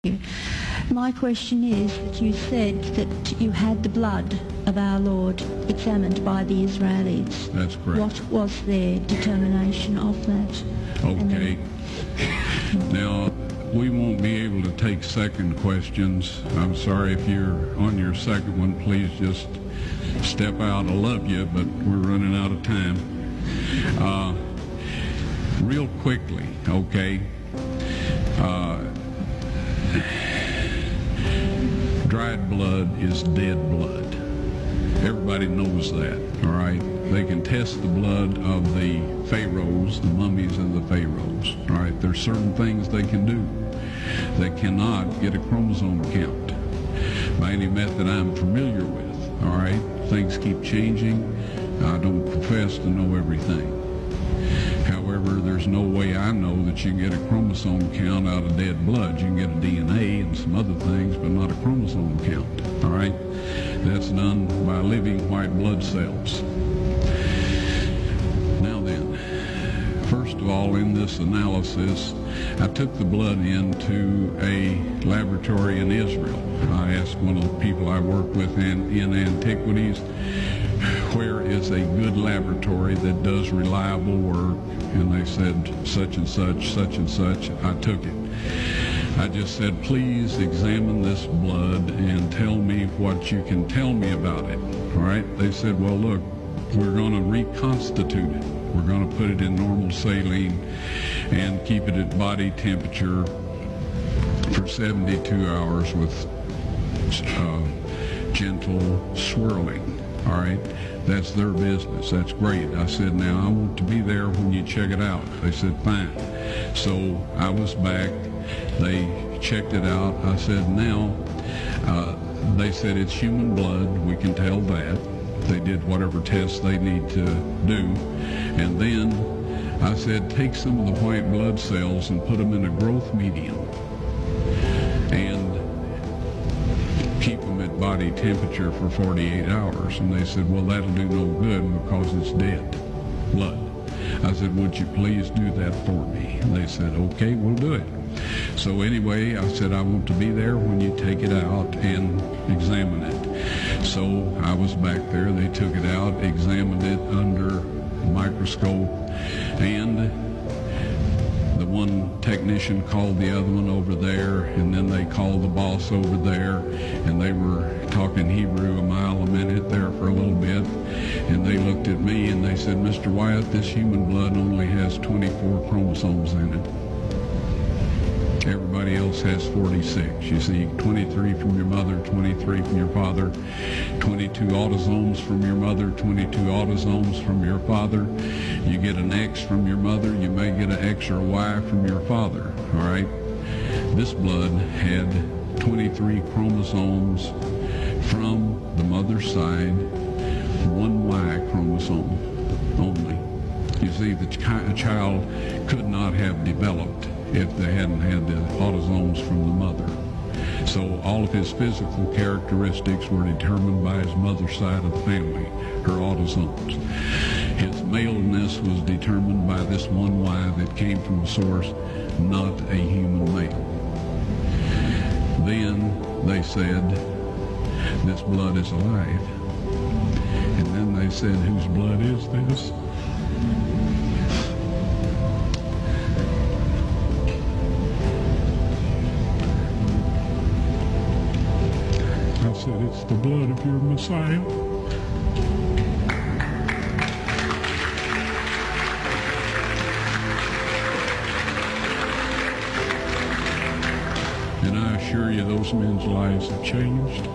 you. My question is that you said that you had the blood of our Lord examined by the Israelis. That's correct. What was their determination of that? Okay. Now, we won't be able to take second questions. I'm sorry if you're on your second one, please just step out. I love you, but we're running out of time. Real quickly, okay. Dried blood is dead blood. Everybody knows that, all right? They can test the blood of the pharaohs, the mummies of the pharaohs, all right? There's certain things they can do. They cannot get a chromosome count by any method I'm familiar with, all right? Things keep changing. I don't profess to know everything. However, there's no way I know that you can get a chromosome count out of dead blood. You can get a DNA and some other things, but not a chromosome count, all right? That's done by living white blood cells. Now then, first of all, in this analysis, I took the blood into a laboratory in Israel. I asked one of the people I work with in antiquities, where is a good laboratory that does reliable work? And they said, such and such, such and such. I took it. I just said, please examine this blood and tell me what you can tell me about it. All right? They said, well, look, we're going to reconstitute it. We're going to put it in normal saline and keep it at body temperature for 72 hours with gentle swirling. All right? That's their business. That's great. I said, now I want to be there when you check it out. They said, fine. So I was back. They checked it out. I said, now, they said it's human blood. We can tell that. They did whatever tests they need to do. And then I said, take some of the white blood cells and put them in a growth medium and keep them at body temperature for 48 hours. And they said, well, that'll do no good because it's dead blood. I said, would you please do that for me? And they said, okay, we'll do it. So anyway, I said, I want to be there when you take it out and examine it. So I was back there. They took it out, examined it under a microscope, and the one technician called the other one over there, and then they called the boss over there, and they were talking Hebrew a mile a minute there for a little bit, and they looked at me and they said, Mr. Wyatt, this human blood only has 24 chromosomes in it. Everybody else has 46. You see, 23 from your mother, 23 from your father, 22 autosomes from your mother, 22 autosomes from your father. You get an X from your mother, you may get an X or a Y from your father, all right? This blood had 23 chromosomes from the mother's side, one Y chromosome only. You see, the child could not have developed if they hadn't had the autosomes from the mother. So all of his physical characteristics were determined by his mother's side of the family, her autosomes. His maleness was determined by this one Y that came from a source, not a human male. Then they said, this blood is alive. And then they said, whose blood is this? I said, it's the blood of your Messiah. And I assure you, those men's lives have changed.